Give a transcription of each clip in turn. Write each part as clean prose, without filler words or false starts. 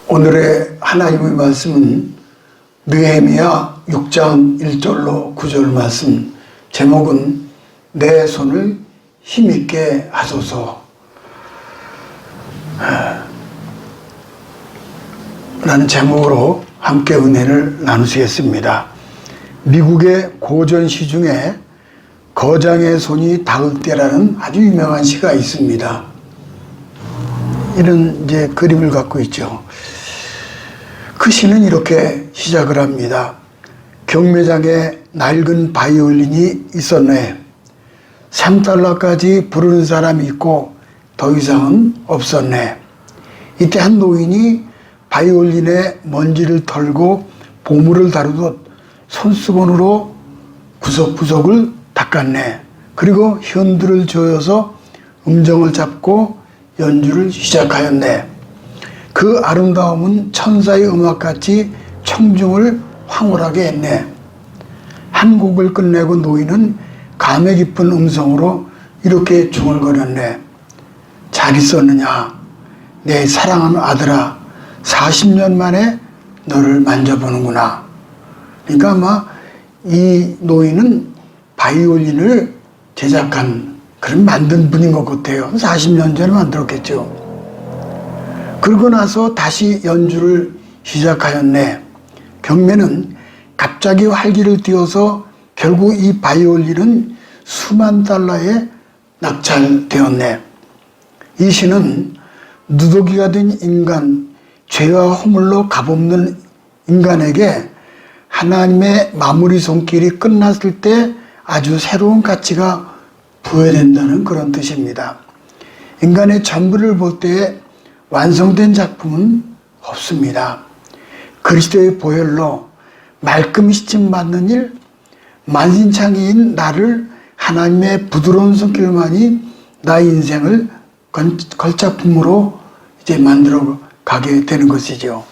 오늘의 하나님의 말씀은 느헤미야 6장 1절로 9절 말씀, 제목은 내 손을 힘있게 하소서 라는 제목으로 함께 은혜를 나누시겠습니다. 미국의 고전시 중에 거장의 손이 닿을 때라는 아주 유명한 시가 있습니다. 이런 그림을 갖고 있죠. 그 시는 이렇게 시작을 합니다. 경매장에 낡은 바이올린이 있었네. 3달러까지 부르는 사람이 있고 더 이상은 없었네. 이때 한 노인이 바이올린에 먼지를 털고 보물을 다루듯 손수건으로 구석구석을 닦았네. 그리고 현두를 조여서 음정을 잡고 연주를 시작하였네. 그 아름다움은 천사의 음악같이 청중을 황홀하게 했네. 한 곡을 끝내고 노인은 감회 깊은 음성으로 이렇게 중얼거렸네. 잘 있었느냐? 내 사랑하는 아들아, 40년 만에 너를 만져보는구나. 그러니까 아마 이 노인은 바이올린을 제작한, 만든 분인 것 같아요. 40년 전에 만들었겠죠. 그러고 나서 다시 연주를 시작하였네. 경매는 갑자기 활기를 띠어서 결국 이 바이올린은 수만 달러에 낙찰되었네. 이 시는 누더기가 된 인간, 죄와 허물로 값없는 인간에게 하나님의 마무리 손길이 끝났을 때 아주 새로운 가치가 부여된다는 그런 뜻입니다. 인간의 전부를 볼 때 완성된 작품은 없습니다. 그리스도의 보혈로 말끔히 씻김받는 일, 만신창이인 나를 하나님의 부드러운 손길만이 나의 인생을 걸작품으로 만들어 가게 되는 것이죠.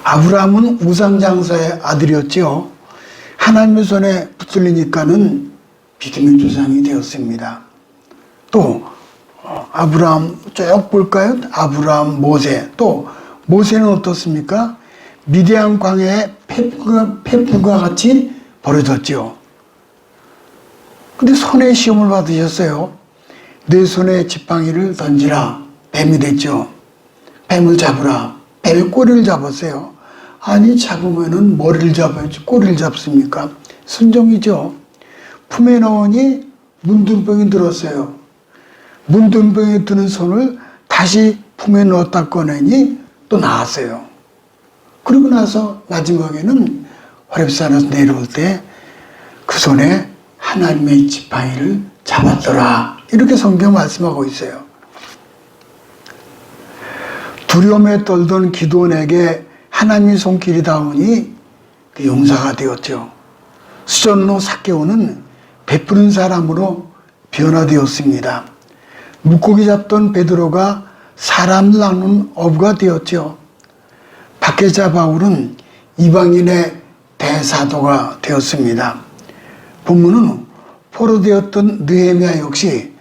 아브라함은 우상장사의 아들이었죠. 하나님의 손에 붙들리니까는 믿음의 조상이 되었습니다. 또 아브라함 쭉 볼까요? 아브라함, 모세. 또 모세는 어떻습니까? 미디안 광야에 폐풀과 같이 버려졌죠. 근데 손에 시험을 받으셨어요. 내 손에 지팡이를 던지라. 뱀이 됐죠. 뱀을 잡으라. 뱀의 꼬리를 잡았어요. 아니, 잡으면은 머리를 잡아야지 꼬리를 잡습니까? 순종이죠. 품에 넣으니 문둥병이 들었어요. 문둥병이 드는 손을 다시 품에 넣었다 꺼내니 또 나았어요. 그리고 나서 마지막에는 호렙산에서 내려올 때 그 손에 하나님의 지팡이를 잡았더라. 이렇게 성경 말씀하고 있어요. 두려움에 떨던 기도원에게 하나님의 손길이 닿으니 그 용사가 되었죠. 수전로 삭개오는 베푸는 사람으로 변화되었습니다. 물고기 잡던 베드로가 사람을 낚는 어부가 되었죠. 박해자 바울은 이방인의 대사도가 되었습니다. 본문은 포로되었던 느헤미야 역시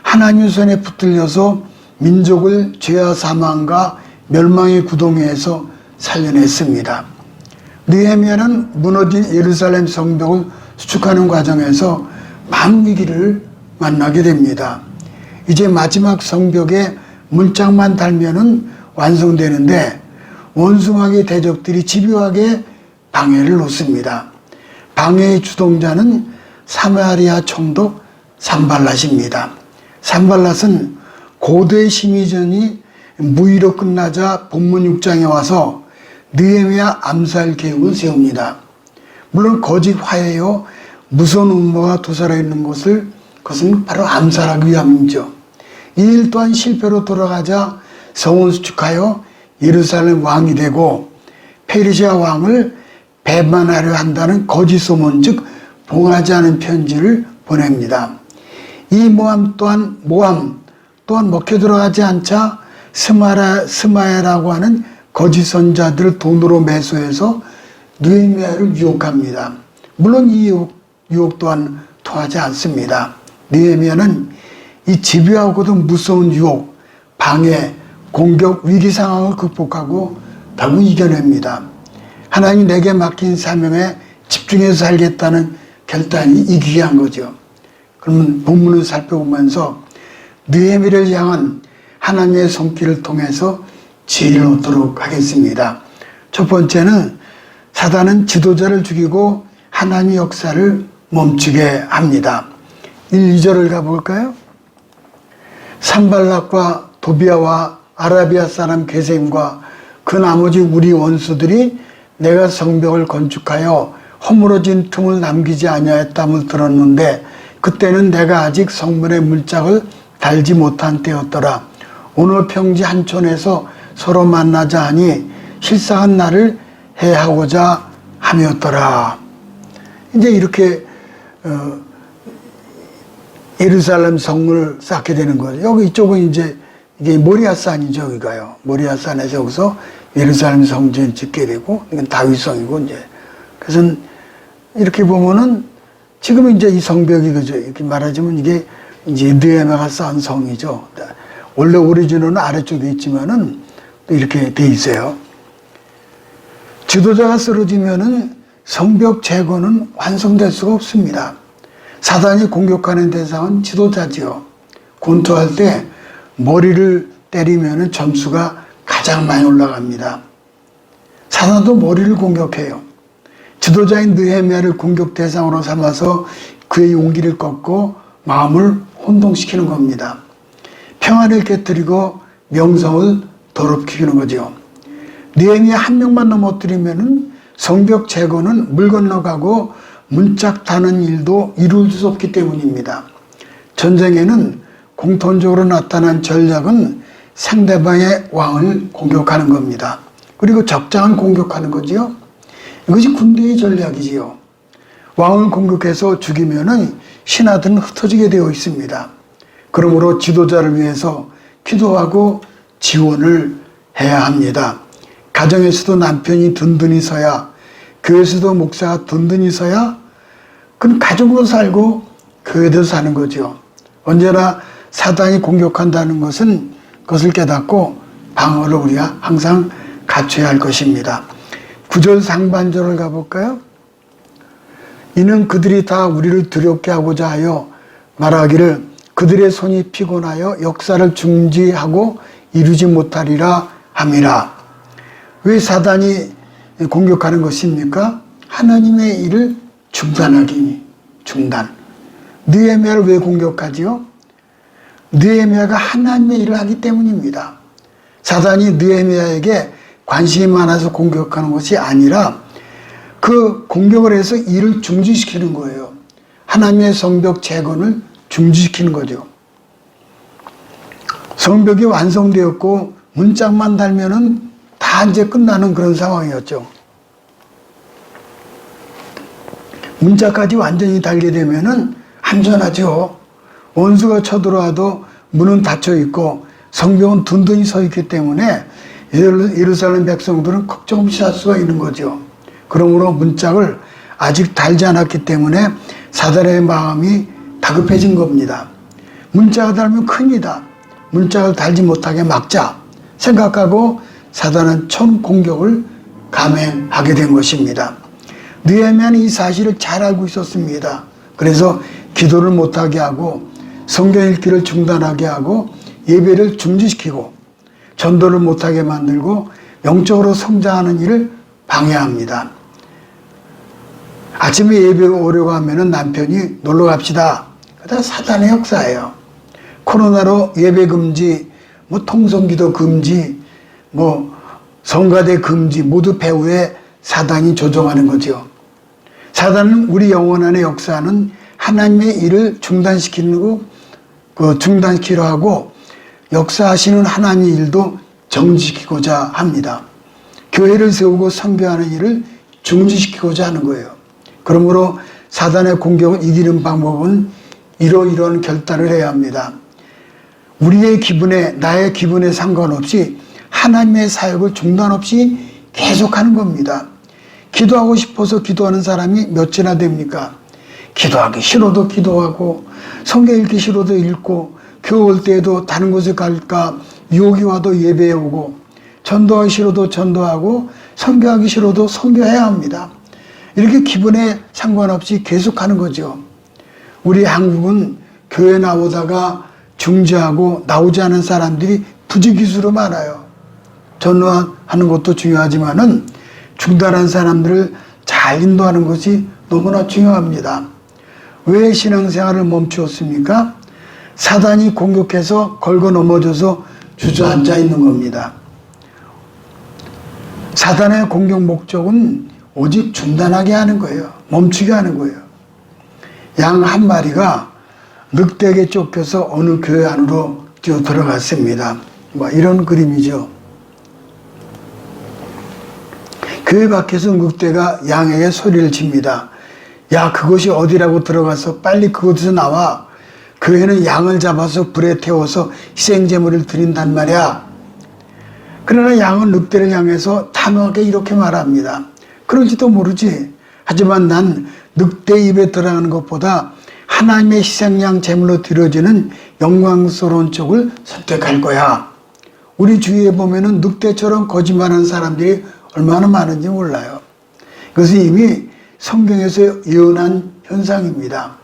하나님의 손에 붙들려서 민족을 죄와 사망과 멸망의 구덩이에서 살려냈습니다. 느헤미야는 무너진 예루살렘 성벽을 수축하는 과정에서 많은 위기를 만나게 됩니다. 이제 마지막 성벽에 문짝만 달면은 완성되는데 원수마귀 대적들이 집요하게 방해를 놓습니다. 방해의 주동자는 사마리아 총독 산발랏입니다. 산발랏은 고도의 심의전이 무의로 끝나자 본문 6장에 와서 느헤미야 암살 계획을 세웁니다. 물론 거짓 화해요, 무서운 음모가 도사려 있는 그것은 바로 암살하기 위함이죠. 이 일 또한 실패로 돌아가자 성을 수축하여 예루살렘 왕이 되고 페르시아 왕을 배반하려 한다는 거짓 소문, 즉 봉하지 않은 편지를 보냅니다. 이 모함 또한 먹혀 들어가지 않자 스마야라고 하는 거짓 선자들을 돈으로 매수해서 느헤미야를 유혹합니다. 물론 이 유혹 또한 통하지 않습니다. 느헤미야는 이 집요하고도 무서운 유혹, 방해, 공격, 위기 상황을 극복하고 결국 이겨냅니다. 하나님 내게 맡긴 사명에 집중해서 살겠다는 결단이 이기게 한 거죠. 그러면 본문을 살펴보면서 느헤미야를 향한 하나님의 손길을 통해서 지혜를 얻도록 하겠습니다. 첫 번째는 사단은 지도자를 죽이고 하나님의 역사를 멈추게 합니다. 1, 2절을 가볼까요? 산발락과 도비아와 아라비아 사람 게셈과 그 나머지 우리 원수들이 내가 성벽을 건축하여 허물어진 틈을 남기지 아니하였담을 들었는데 그때는 내가 아직 성문의 문짝을 달지 못한 때였더라. 오늘 평지 한촌에서 서로 만나자 하니 실상은 나를 해하고자 함이었더라. 이제 이렇게 예루살렘 성을 쌓게 되는 거죠. 여기 이쪽은 이제 이게 모리아산이죠, 여기가요. 모리아산에서 여기서 예루살렘 성전 짓게 되고 이건 다윗성이고 이제 그래서 이렇게 보면은 지금 이제 이 성벽이 그죠. 이렇게 말하자면 이게 이제 느헤미야가 쌓은 성이죠. 원래 오리지널은 아래쪽에 있지만은 또 이렇게 돼 있어요. 지도자가 쓰러지면은 성벽 재건은 완성될 수가 없습니다. 사단이 공격하는 대상은 지도자지요. 권투할 때 머리를 때리면은 점수가 가장 많이 올라갑니다. 사단도 머리를 공격해요. 지도자인 느헤미야를 공격 대상으로 삼아서 그의 용기를 꺾고 마음을 혼동시키는 겁니다. 평안을 깨뜨리고 명성을 더럽히는 거죠. 느헤미야 한 명만 넘어뜨리면은 성벽 재건은 물 건너가고 문짝 타는 일도 이룰 수 없기 때문입니다. 전쟁에는 공통적으로 나타난 전략은 상대방의 왕을 공격하는 겁니다. 그리고 적장을 공격하는 거지요. 이것이 군대의 전략이지요. 왕을 공격해서 죽이면은 신하들은 흩어지게 되어 있습니다. 그러므로 지도자를 위해서 기도하고 지원을 해야 합니다. 가정에서도 남편이 든든히 서야, 교회에서도 목사가 든든히 서야 그건 가족으로 살고 교회도 사는 거죠. 언제나 사단이 공격한다는 것은 그것을 깨닫고 방어를 우리가 항상 갖춰야 할 것입니다. 9절 상반절을 가볼까요? 이는 그들이 다 우리를 두렵게 하고자 하여 말하기를 그들의 손이 피곤하여 역사를 중지하고 이루지 못하리라 함이라. 왜 사단이 공격하는 것입니까? 하나님의 일을 중단하기니. 중단. 느헤미야를 왜 공격하지요? 느헤미야가 하나님의 일을 하기 때문입니다. 사단이 느헤미야에게 관심이 많아서 공격하는 것이 아니라 그 공격을 해서 일을 중지시키는 거예요. 하나님의 성벽 재건을 중지시키는 거죠. 성벽이 완성되었고 문짝만 달면은 다 이제 끝나는 그런 상황이었죠. 문짝까지 완전히 달게 되면은 안전하죠. 원수가 쳐들어와도 문은 닫혀 있고 성벽은 든든히 서 있기 때문에 예루살렘 백성들은 걱정 없이 살 수가 있는 거죠. 그러므로 문짝을 아직 달지 않았기 때문에 사단의 마음이 다급해진 겁니다. 문짝을 달면 큰일이다. 문짝을 달지 못하게 막자 생각하고 사단은 총 공격을 감행하게 된 것입니다. 느헤미야는 이 사실을 잘 알고 있었습니다. 그래서 기도를 못하게 하고 성경 읽기를 중단하게 하고 예배를 중지시키고 전도를 못하게 만들고 영적으로 성장하는 일을 방해합니다. 아침에 예배가 오려고 하면 남편이 놀러 갑시다. 그다 사단의 역사예요. 코로나로 예배 금지, 통성기도 금지, 성가대 금지 모두 배후에 사단이 조종하는 거죠. 사단은 우리 영혼 안에 역사하는 하나님의 일을 중단시키려 하고 역사하시는 하나님의 일도 정지시키고자 합니다. 교회를 세우고 선교하는 일을 중지시키고자 하는 거예요. 그러므로 사단의 공격을 이기는 방법은 이러이러한 결단을 해야 합니다. 우리의 기분에, 나의 기분에 상관없이 하나님의 사역을 중단 없이 계속하는 겁니다. 기도하고 싶어서 기도하는 사람이 몇이나 됩니까? 기도하기 싫어도 기도하고 성경 읽기 싫어도 읽고 교회 올 때에도 다른 곳에 갈까 유혹이 와도 예배해 오고 전도하기 싫어도 전도하고 선교하기 싫어도 선교해야 합니다. 이렇게 기분에 상관없이 계속하는 거죠. 우리 한국은 교회 나오다가 중지하고 나오지 않은 사람들이 부지기수로 많아요. 전도하는 것도 중요하지만은 중단한 사람들을 잘 인도하는 것이 너무나 중요합니다. 왜 신앙생활을 멈추었습니까? 사단이 공격해서 걸고 넘어져서 주저앉아 있는 겁니다. 사단의 공격 목적은 오직 중단하게 하는 거예요. 멈추게 하는 거예요. 양 한 마리가 늑대에게 쫓겨서 어느 교회 안으로 뛰어 들어갔습니다. 이런 그림이죠. 교회 밖에서 늑대가 양에게 소리를 칩니다. 야, 그것이 어디라고 들어가서 빨리 그곳에서 나와. 교회는 양을 잡아서 불에 태워서 희생제물을 드린단 말이야. 그러나 양은 늑대를 향해서 단호하게 이렇게 말합니다. 그런지도 모르지. 하지만 난 늑대 입에 들어가는 것보다 하나님의 희생양 제물로 드려지는 영광스러운 쪽을 선택할 거야. 우리 주위에 보면은 늑대처럼 거짓말하는 사람들이 얼마나 많은지 몰라요. 그것은 이미 성경에서 예언한 현상입니다.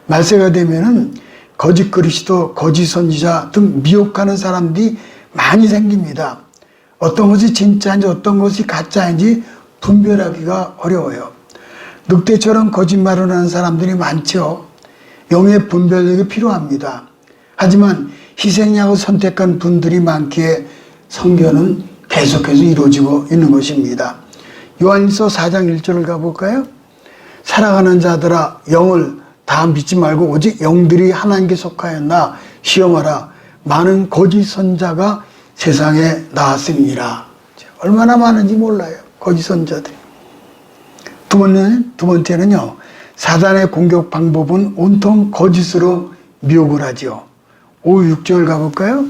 말세가 되면은 거짓 그리스도, 거짓 선지자 등 미혹하는 사람들이 많이 생깁니다. 어떤 것이 진짜인지 어떤 것이 가짜인지 분별하기가 어려워요. 늑대처럼 거짓말을 하는 사람들이 많죠. 영의 분별력이 필요합니다. 하지만 희생양을 선택한 분들이 많기에 선교는 계속해서 이루어지고 있는 것입니다. 요한일서 4장 1절을 가볼까요? 사랑하는 자들아, 영을 다 믿지 말고 오직 영들이 하나님께 속하였나 시험하라. 많은 거짓 선자가 세상에 나왔습니다. 얼마나 많은지 몰라요. 거짓 선자들이. 두 번째는요. 사단의 공격 방법은 온통 거짓으로 미혹을 하죠. 5, 6절 가볼까요?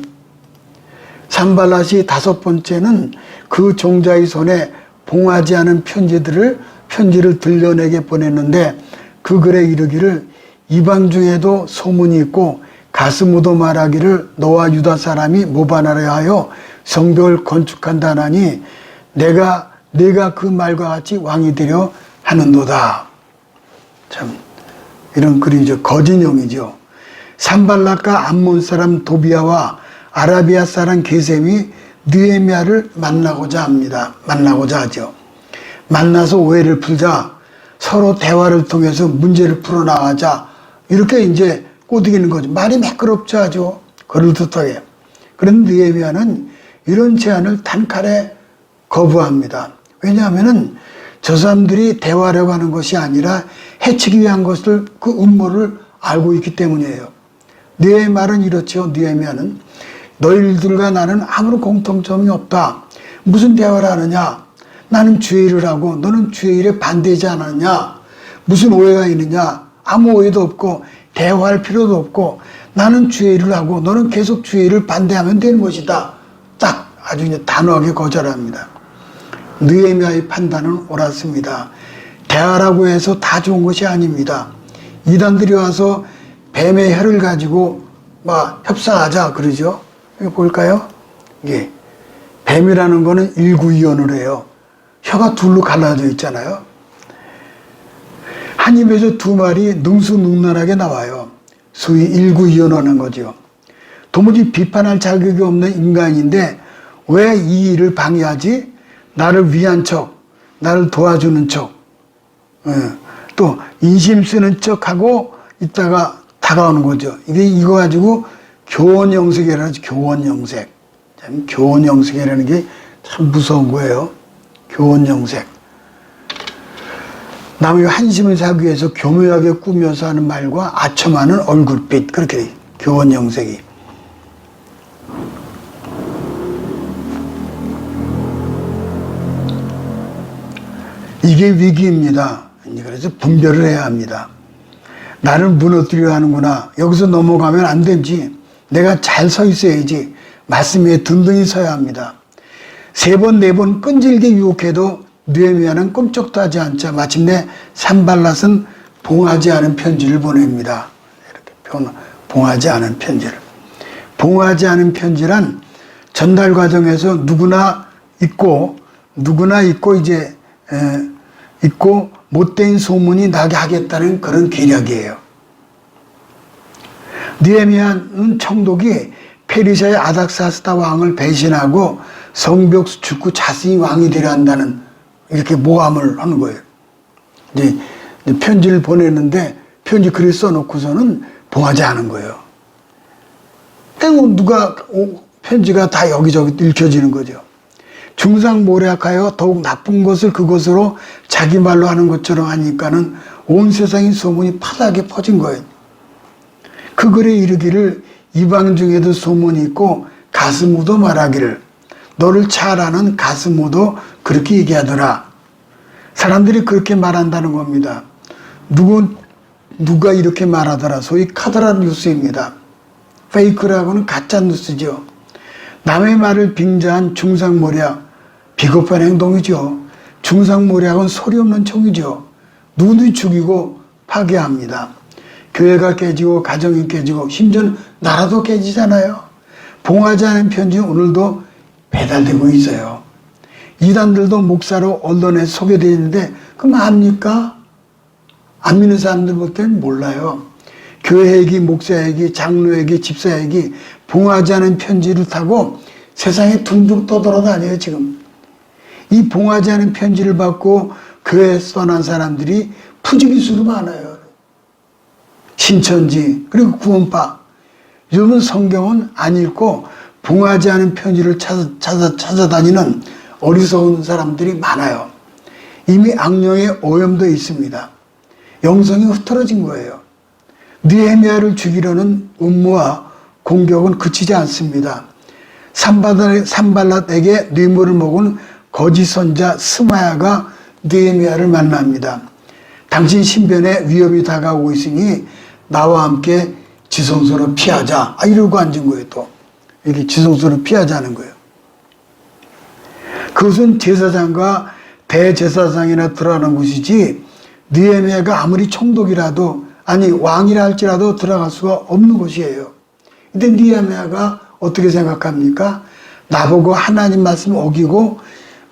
산발랏이 다섯 번째는 그 종자의 손에 봉하지 않은 편지를 들려내게 보냈는데 그 글에 이르기를 이방 중에도 소문이 있고 가스무도 말하기를 너와 유다 사람이 모반하려 하여 성벽을 건축한다 하니 내가 그 말과 같이 왕이 되려 하는도다. 참 이런 글이죠. 거짓령이죠. 산발락과 암몬 사람 도비아와 아라비아 사람 게셈이 느헤미야를 만나고자 하죠. 만나서 오해를 풀자, 서로 대화를 통해서 문제를 풀어나가자, 이렇게 이제 꼬드기는 거죠. 말이 매끄럽지 하죠. 거를듯하게. 그런데 느헤미야는 이런 제안을 단칼에 거부합니다. 왜냐하면은 저 사람들이 대화하려고 하는 것이 아니라 해치기 위한 것을 그 음모를 알고 있기 때문이에요. 네 말은 이렇죠. 느헤미야는 너희들과 나는 아무런 공통점이 없다. 무슨 대화를 하느냐? 나는 주의 일을 하고 너는 주의 일에 반대하지 않았냐? 무슨 오해가 있느냐? 아무 오해도 없고 대화할 필요도 없고 나는 주의 일을 하고 너는 계속 주의 일을 반대하면 되는 것이다. 딱 아주 이제 단호하게 거절합니다. 느헤미야의 판단은 옳았습니다. 대화라고 해서 다 좋은 것이 아닙니다. 이단들이 와서 뱀의 혀를 가지고 막 협상하자 그러죠. 이거 볼까요? 이게 뱀이라는 거는 일구이연을 해요. 혀가 둘로 갈라져 있잖아요. 한 입에서 두 말이 능수능란하게 나와요. 소위 일구이연하는 거죠. 도무지 비판할 자격이 없는 인간인데 왜 이 일을 방해하지? 나를 위한 척, 나를 도와주는 척, 또 인심 쓰는 척하고 있다가 다가오는 거죠. 이거 가지고 교원영색이라고 하죠. 교원영색. 교원영색이라는 게 참 무서운 거예요. 교원영색. 남의 한심을 사기 위해서 교묘하게 꾸며서 하는 말과 아첨하는 얼굴빛, 그렇게 돼. 교원영색이. 이게 위기입니다. 그래서 분별을 해야 합니다. 나를 무너뜨려 하는구나. 여기서 넘어가면 안 되지. 내가 잘 서 있어야지. 말씀 위에 든든히 서야 합니다. 세 번, 네 번 끈질게 유혹해도 느헤미야는 꼼짝도 하지 않자 마침내 산발랏은 봉하지 않은 편지를 보냅니다. 이렇게 봉하지 않은 편지를. 봉하지 않은 편지란 전달 과정에서 누구나 있고 이제 있고 못된 소문이 나게 하겠다는 그런 계략이에요. 느헤미야는 총독이 페르시아의 아닥사스다 왕을 배신하고 성벽 죽고 자신이 왕이 되려 한다는 이렇게 모함을 하는 거예요. 이제 편지를 보냈는데 편지 글을 써놓고서는 봉하지 않은 거예요. 누가 편지가 다 여기저기 읽혀지는 거죠. 중상모략하여 더욱 나쁜 것을 그것으로 자기 말로 하는 것처럼 하니까는 온 세상의 소문이 파다하게 퍼진 거예요. 그 글에 이르기를 이방 중에도 소문이 있고 가스무도 말하기를 너를 찰하는 가스무도 그렇게 얘기하더라. 사람들이 그렇게 말한다는 겁니다. 누가 이렇게 말하더라. 소위 카더라 뉴스입니다. 페이크라고는 가짜 뉴스죠. 남의 말을 빙자한 중상모략, 비겁한 행동이죠. 중상모략은 소리 없는 총이죠. 누구든지 죽이고 파괴합니다. 교회가 깨지고 가정이 깨지고 심지어 나라도 깨지잖아요. 봉하지 않은 편지는 오늘도 배달되고 있어요. 이단들도 목사로 언론에 소개되어 있는데 그럼 압니까? 안 믿는 사람들 볼 때는 몰라요. 교회 얘기, 목사 얘기, 장로 얘기, 집사 얘기 봉하지 않은 편지를 타고 세상에 둥둥 떠돌아다녀요. 지금 이 봉하지 않은 편지를 받고 교회에 떠난 사람들이 푸지기수로 많아요. 신천지 그리고 구원파. 요즘은 성경은 안 읽고 봉하지 않은 편지를 찾아다니는 어리석은 사람들이 많아요. 이미 악령에 오염되어 있습니다. 영성이 흐트러진 거예요. 느헤미야를 죽이려는 음모와 공격은 그치지 않습니다. 산발랏에게 뇌물을 먹은 거짓 선자 스마야가 느헤미야를 만납니다. 당신 신변에 위협이 다가오고 있으니 나와 함께 지성소로 피하자. 이러고 앉은 거예요. 또 이렇게 지성소로 피하자는 거예요. 그것은 제사장과 대제사장이나 들어가는 곳이지 느헤미야가 아무리 총독이라도 아니 왕이라 할지라도 들어갈 수가 없는 곳이에요. 근데 느헤미야가 어떻게 생각합니까? 나보고 하나님 말씀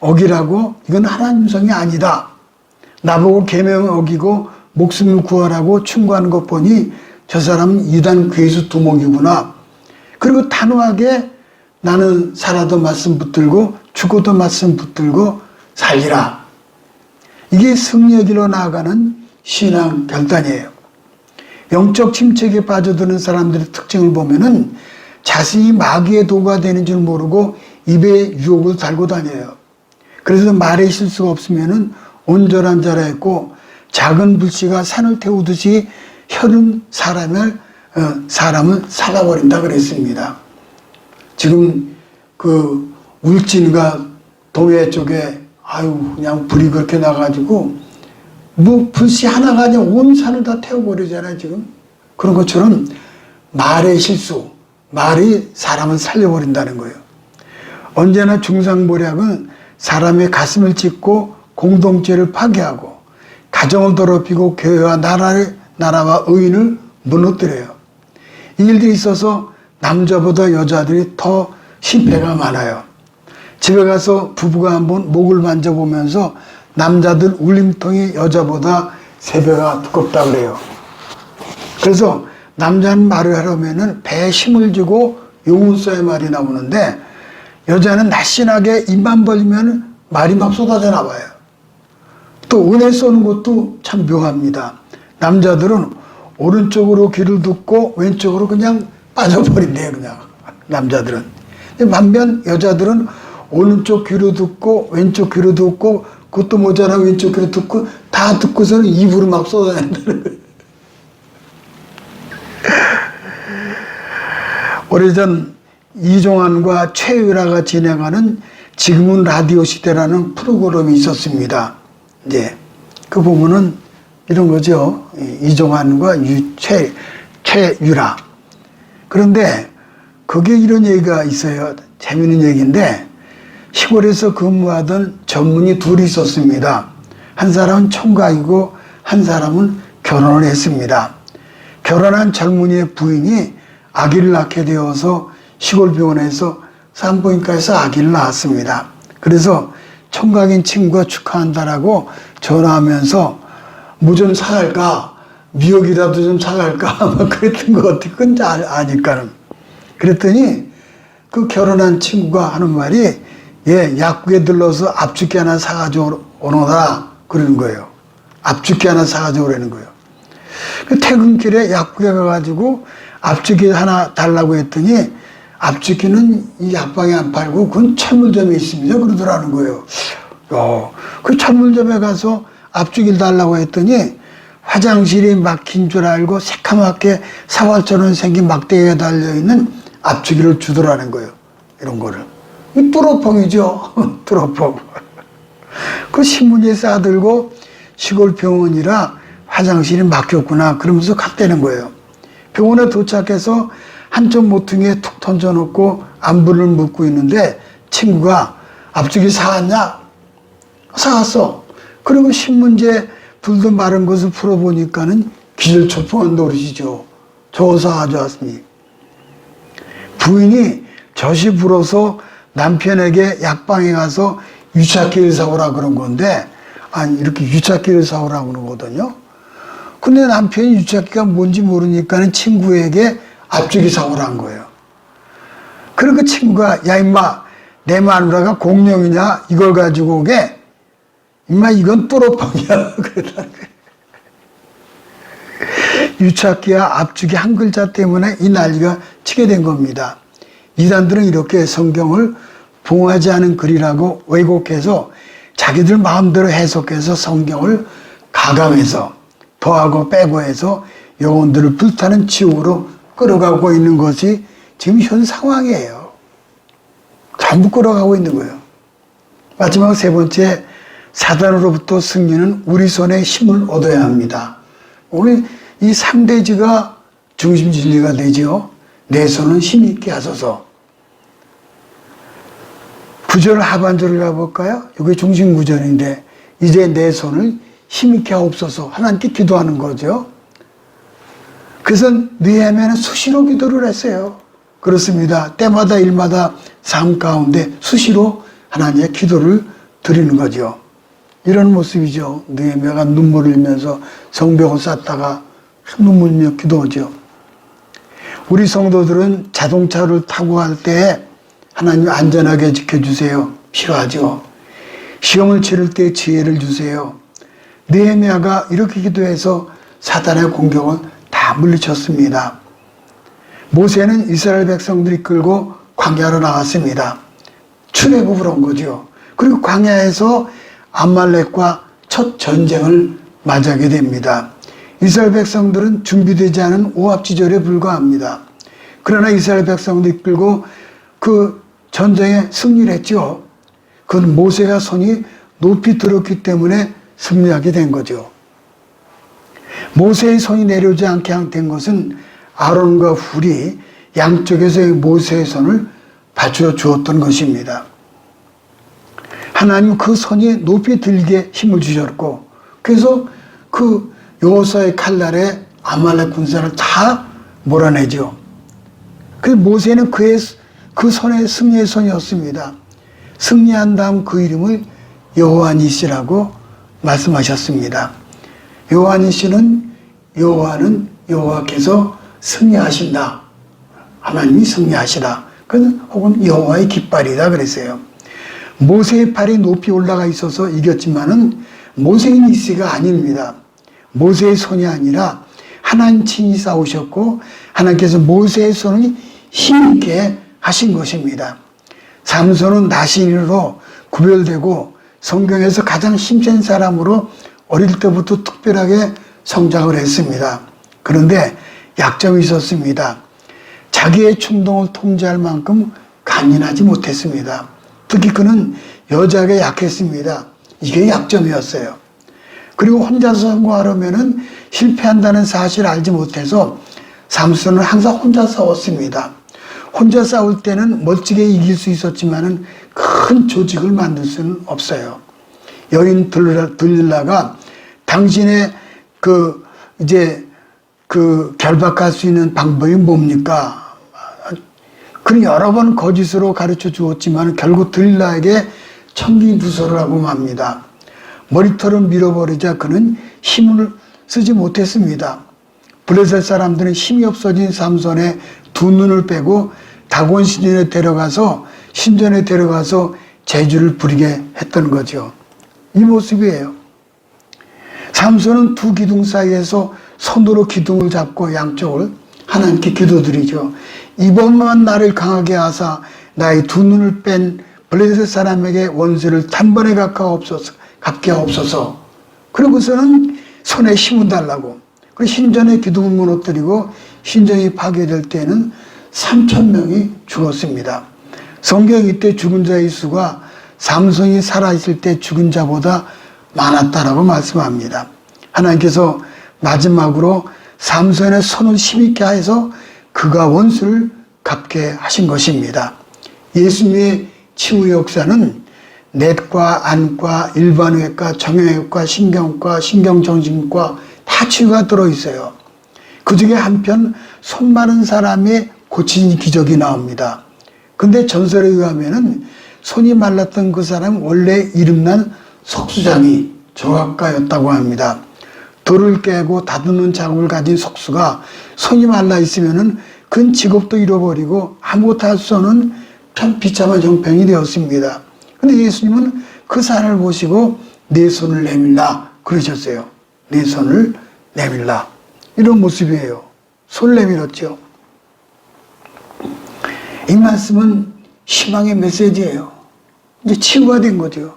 어기라고 이건 하나님 성이 아니다. 나보고 계명을 어기고 목숨을 구하라고 충고하는 것 보니 저 사람은 이단 괴수 두목이구나. 그리고 단호하게 나는 살아도 말씀 붙들고 죽어도 말씀 붙들고 살리라. 이게 승리의 길로 나아가는 신앙 결단이에요. 영적 침체에 빠져드는 사람들의 특징을 보면은 자신이 마귀의 도구가 되는 줄 모르고 입에 유혹을 달고 다녀요. 그래서 말에 실수가 없으면은 온전한 자라 했고 작은 불씨가 산을 태우듯이 혀는 사람을 살아버린다 그랬습니다. 지금 그 울진과 동해 쪽에 그냥 불이 그렇게 나가지고 뭐 불씨 하나가 아니라 온 산을 다 태워버리잖아요. 지금 그런 것처럼 말의 실수, 말이 사람을 살려버린다는 거예요. 언제나 중상모략은 사람의 가슴을 찢고 공동체를 파괴하고 가정을 더럽히고 교회와 나라와 의인을 무너뜨려요. 이 일들이 있어서 남자보다 여자들이 더 실패가 많아요. 집에 가서 부부가 한번 목을 만져보면서 남자들 울림통이 여자보다 3배가 두껍다 그래요. 그래서 남자는 말을 하려면은 배에 힘을 주고 용을 써야 말이 나오는데 여자는 날씬하게 입만 벌리면 말이 막 쏟아져 나와요. 또 은혜 쏘는 것도 참 묘합니다. 남자들은 오른쪽으로 귀를 듣고 왼쪽으로 그냥 빠져버린대요. 그냥 남자들은. 반면 여자들은 오른쪽 귀로 듣고 왼쪽 귀로 듣고 그것도 모자라 왼쪽 귀로 듣고 다 듣고서는 입으로 막 쏟아낸다는 거예요. 오래전 이종환과 최유라가 진행하는 지금은 라디오 시대라는 프로그램이 있었습니다. 이제 그 보면은 이런 거죠. 이종환과 최유라. 그런데 거기에 이런 얘기가 있어요. 재밌는 얘기인데 시골에서 근무하던 젊은이 둘이 있었습니다. 한 사람은 총각이고 한 사람은 결혼을 했습니다. 결혼한 젊은이의 부인이 아기를 낳게 되어서 시골 병원에서 산부인과에서 아기를 낳았습니다. 그래서 총각인 친구가 축하한다라고 전화하면서 뭐 좀 사갈까? 미역이라도 좀 사갈까? 막 그랬던 것 같아. 그건 아니까는. 그랬더니 그 결혼한 친구가 하는 말이 예, 약국에 들러서 압축기 하나 사가지고 오너라. 그러는 거예요. 압축기 하나 사가지고 오라는 거예요. 그 퇴근길에 약국에 가가지고 압축기 하나 달라고 했더니 압축기는 이 약방에 안 팔고 그건 철물점에 있습니다. 그러더라는 거예요. 그 철물점에 가서 압축기를 달라고 했더니 화장실이 막힌 줄 알고 새카맣게 사활처럼 생긴 막대기가 달려있는 압축기를 주더라는 거예요. 이런 거를. 이 뚜러펑이죠. 뚜러펑. 그 신문지에 싸들고 시골 병원이라 화장실이 막혔구나. 그러면서 갔다는 거예요. 병원에 도착해서 한쪽 모퉁이에 툭 던져놓고 안부를 묻고 있는데 친구가 압축기 사왔냐? 사왔어. 그리고 신문지에 불도 마른 것을 풀어보니까는 기절초풍한 노릇이죠. 저거 사가져왔으니. 부인이 젖이 불어서 남편에게 약방에 가서 유착기를 사오라 그런 건데, 아니, 이렇게 유착기를 사오라 그런 거거든요. 근데 남편이 유착기가 뭔지 모르니까는 친구에게 압축기 사오라는 거예요. 그리고 그 친구가, 야, 임마, 내 마누라가 공룡이냐? 이걸 가지고 오게? 임마, 이건 뚜러펑이야. 그랬다는 거예요. 유착기와 압축기 한 글자 때문에 이 난리가 치게 된 겁니다. 이단들은 이렇게 성경을 봉하지 않은 글이라고 왜곡해서 자기들 마음대로 해석해서 성경을 가감해서 더하고 빼고 해서 영혼들을 불타는 지옥으로 끌어가고 있는 것이 지금 현 상황이에요. 전부 끌어가고 있는 거예요. 마지막 세 번째, 사단으로부터 승리는 우리 손에 힘을 얻어야 합니다. 오늘 이 3대지가 중심 진리가 되지요. 내 손은 힘있게 하소서. 구절 하반절을 가볼까요? 이게 중심 구절인데 이제 내 손을 힘있게 하옵소서 하나님께 기도하는 거죠. 그래서 느헤미야는 수시로 기도를 했어요. 그렇습니다. 때마다 일마다 삶 가운데 수시로 하나님의 기도를 드리는 거죠. 이런 모습이죠. 느헤미야가 눈물을 흘리면서 성벽을 쌓다가 눈물 흘리며 기도하죠. 우리 성도들은 자동차를 타고 갈 때 하나님 안전하게 지켜주세요. 필요하죠. 시험을 치를 때 지혜를 주세요. 느헤미야가 이렇게 기도해서 사단의 공격을 다 물리쳤습니다. 모세는 이스라엘 백성들이 끌고 광야로 나갔습니다. 출애굽을 한 거죠. 그리고 광야에서 아말렉과 첫 전쟁을 맞이하게 됩니다. 이스라엘 백성들은 준비되지 않은 오합지졸에 불과합니다. 그러나 이스라엘 백성들이 끌고 그 전쟁에 승리를 했죠. 그건 모세가 손이 높이 들었기 때문에 승리하게 된 거죠. 모세의 손이 내려오지 않게 된 것은 아론과 훌이 양쪽에서 모세의 손을 받쳐 주었던 것입니다. 하나님 그 손이 높이 들게 힘을 주셨고, 그래서 그 여호수아의 칼날에 아말렉 군사를 다 몰아내죠. 그 모세는 그 손의 승리의 손이었습니다. 승리한 다음 그 이름을 여호와니시라고 말씀하셨습니다. 여호와니시는 여호와는 여호와께서 승리하신다. 하나님이 승리하시다. 그건 혹은 여호와의 깃발이다 그랬어요. 모세의 팔이 높이 올라가 있어서 이겼지만은 모세의 니시가 아닙니다. 모세의 손이 아니라 하나님 친히 싸우셨고 하나님께서 모세의 손을 힘있게 하신 것입니다. 삼손은 나신으로 구별되고 성경에서 가장 힘센 사람으로 어릴 때부터 특별하게 성장을 했습니다. 그런데 약점이 있었습니다. 자기의 충동을 통제할 만큼 강인하지 못했습니다. 특히 그는 여자에게 약했습니다. 이게 약점이었어요. 그리고 혼자서 성공하려면 실패한다는 사실을 알지 못해서 삼손은 항상 혼자 싸웠습니다. 혼자 싸울 때는 멋지게 이길 수 있었지만은 큰 조직을 만들 수는 없어요. 여인 들릴라가 당신의 결박할 수 있는 방법이 뭡니까? 그는 여러 번 거짓으로 가르쳐 주었지만 결국 들릴라에게 청기누설을 하고 맙니다. 머리털을 밀어버리자 그는 힘을 쓰지 못했습니다. 블레셋 사람들은 힘이 없어진 삼손의 두 눈을 빼고 다곤 신전에 데려가서 재주를 부리게 했던 거죠. 이 모습이에요. 삼손은 두 기둥 사이에서 손으로 기둥을 잡고 양쪽을 하나님께 기도드리죠. 이번만 나를 강하게 하사 나의 두 눈을 뺀 블레셋 사람에게 원수를 단번에 갚게 하옵소서. 그러고서는 손에 힘을 달라고. 그리고 신전의 기둥을 무너뜨리고 신전이 파괴될 때에는 3,000명이 죽었습니다. 성경 이때 죽은 자의 수가 삼손이 살아있을 때 죽은 자보다 많았다라고 말씀합니다. 하나님께서 마지막으로 삼손의 손을 힘있게 해서 그가 원수를 갚게 하신 것입니다. 예수님의 치유 역사는 내과, 안과, 일반외과, 정형외과, 신경과, 신경정신과 다 치유가 들어있어요. 그 중에 한편 손 마른 사람이 고친 기적이 나옵니다. 근데 전설에 의하면은 손이 말랐던 그 사람은 원래 이름난 석수장이 정학가였다고 합니다. 돌을 깨고 다듬는 자국을 가진 석수가 손이 말라 있으면은 그건 직업도 잃어버리고 아무것도 할 수 없는 참 비참한 형편이 되었습니다. 근데 예수님은 그 사람을 보시고 내 손을 내밀라 그러셨어요. 내 손을 내밀라. 이런 모습이에요. 손을 내밀었죠. 이 말씀은 희망의 메시지예요. 이제 치유가 된 거죠.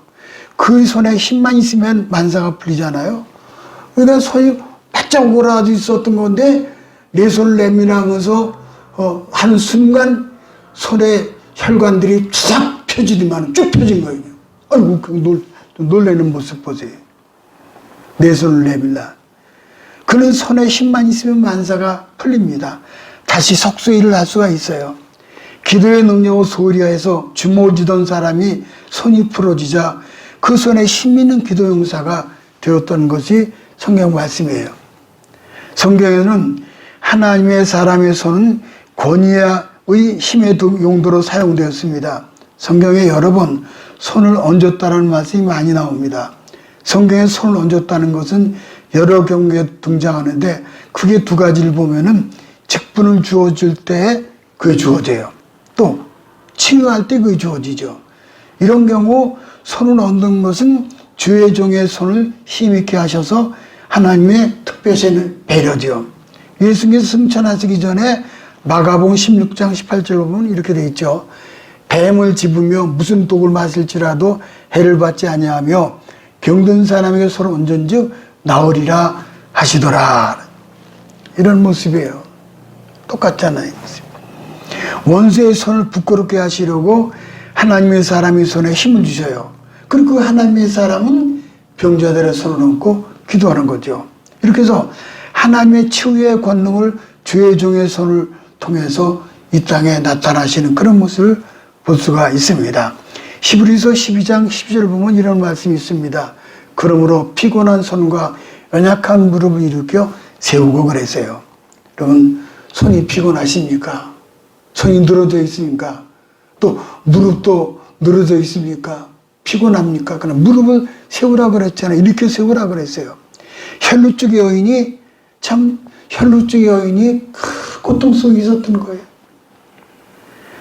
그 손에 힘만 있으면 만사가 풀리잖아요. 그러니까 손이 바짝 오그라져 있었던 건데 내 손을 내밀하면서 하는 순간 손에 혈관들이 쫙 펴지더만 쭉 펴진 거예요. 아이고 놀라는 모습 보세요. 내 손을 내밀라. 그는 손에 힘만 있으면 만사가 풀립니다. 다시 석수 일을 할 수가 있어요. 기도의 능력을 소리하여서 주먹을 쥐던 사람이 손이 풀어지자 그 손에 힘 있는 기도 용사가 되었던 것이 성경 말씀이에요. 성경에는 하나님의 사람의 손은 권위의 힘의 용도로 사용되었습니다. 성경에 여러 번 손을 얹었다는 말씀이 많이 나옵니다. 성경에 손을 얹었다는 것은 여러 경우에 등장하는데 크게 두 가지를 보면은 직분을 주어줄 때 그게 주어져요. 또 치유할 때 그게 주어지죠. 이런 경우 손을 얹는 것은 주의 종의 손을 힘있게 하셔서 하나님의 특별신 배려죠. 예수님께서 승천하시기 전에 마가복음 16장 18절 보면 이렇게 되어 있죠. 뱀을 집으며 무슨 독을 마실지라도 해를 받지 아니하며 병든 사람에게 손을 얹은즉 나으리라 하시더라. 이런 모습이에요. 똑같잖아요. 원수의 손을 부끄럽게 하시려고 하나님의 사람의 손에 힘을 주셔요. 그리고 그 하나님의 사람은 병자들의 손을 얹고 기도하는 거죠. 이렇게 해서 하나님의 치유의 권능을 주의 종의 손을 통해서 이 땅에 나타나시는 그런 모습을 볼 수가 있습니다. 히브리서 12장 12절 보면 이런 말씀이 있습니다. 그러므로 피곤한 손과 연약한 무릎을 일으켜 세우고 그랬어요. 여러분 손이 피곤하십니까? 손이 늘어져 있습니까? 또 무릎도 늘어져 있습니까? 피곤합니까? 그럼 무릎을 세우라 그랬잖아요. 이렇게 세우라 그랬어요. 혈루증의 여인이 큰 고통 속에 있었던 거예요.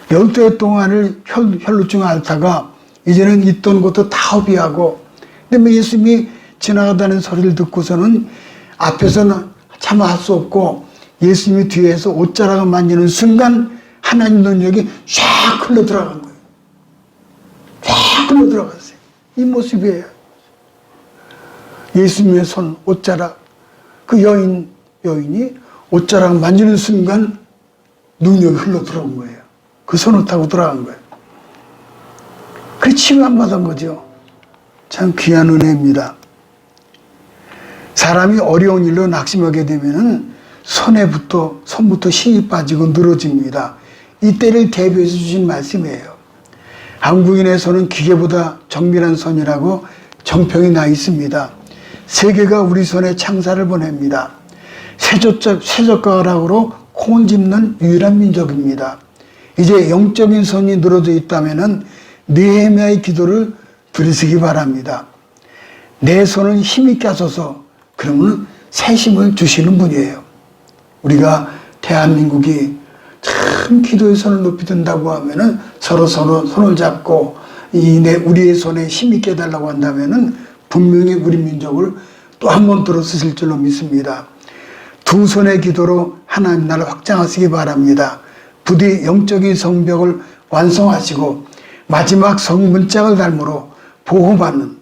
10대 동안을 혈루증을 앓다가 이제는 있던 것도 다 허비하고, 근데 예수님이 지나가다는 소리를 듣고서는 앞에서는 참 할 수 없고 예수님이 뒤에서 옷자락을 만지는 순간 하나님 능력이 쫙 흘러 들어간 거예요. 쫙 흘러 들어갔어요. 이 모습이에요. 예수님의 손, 옷자락, 그 여인이 옷자락 만지는 순간 능력이 흘러 들어온 거예요. 그 손을 타고 들어간 거예요. 그 치유 안 받은 거죠. 참 귀한 은혜입니다. 사람이 어려운 일로 낙심하게 되면은 손부터 힘이 빠지고 늘어집니다. 이때를 대비해서 주신 말씀이에요. 한국인의 손은 기계보다 정밀한 손이라고 정평이 나 있습니다. 세계가 우리 손에 창사를 보냅니다. 세젓가락으로 콩을 집는 유일한 민족입니다. 이제 영적인 손이 늘어져 있다면은 느헤미야의 기도를 들으시기 바랍니다. 내 손을 힘있게 하소서. 그러면 새 힘을 주시는 분이에요. 우리가 대한민국이 참 기도의 손을 높이 든다고 하면은 서로 손을 잡고 우리의 손에 힘있게 해달라고 한다면은 분명히 우리 민족을 또 한 번 들어 쓰실 줄로 믿습니다. 두 손의 기도로 하나님 나라를 확장하시기 바랍니다. 부디 영적인 성벽을 완성하시고 마지막 성문짝을 닮으로 보호받는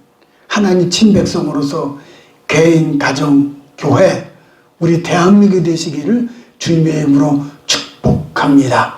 하나님 친백성으로서 개인, 가정, 교회, 우리 대한민국이 되시기를 주님의 이름으로 축복합니다.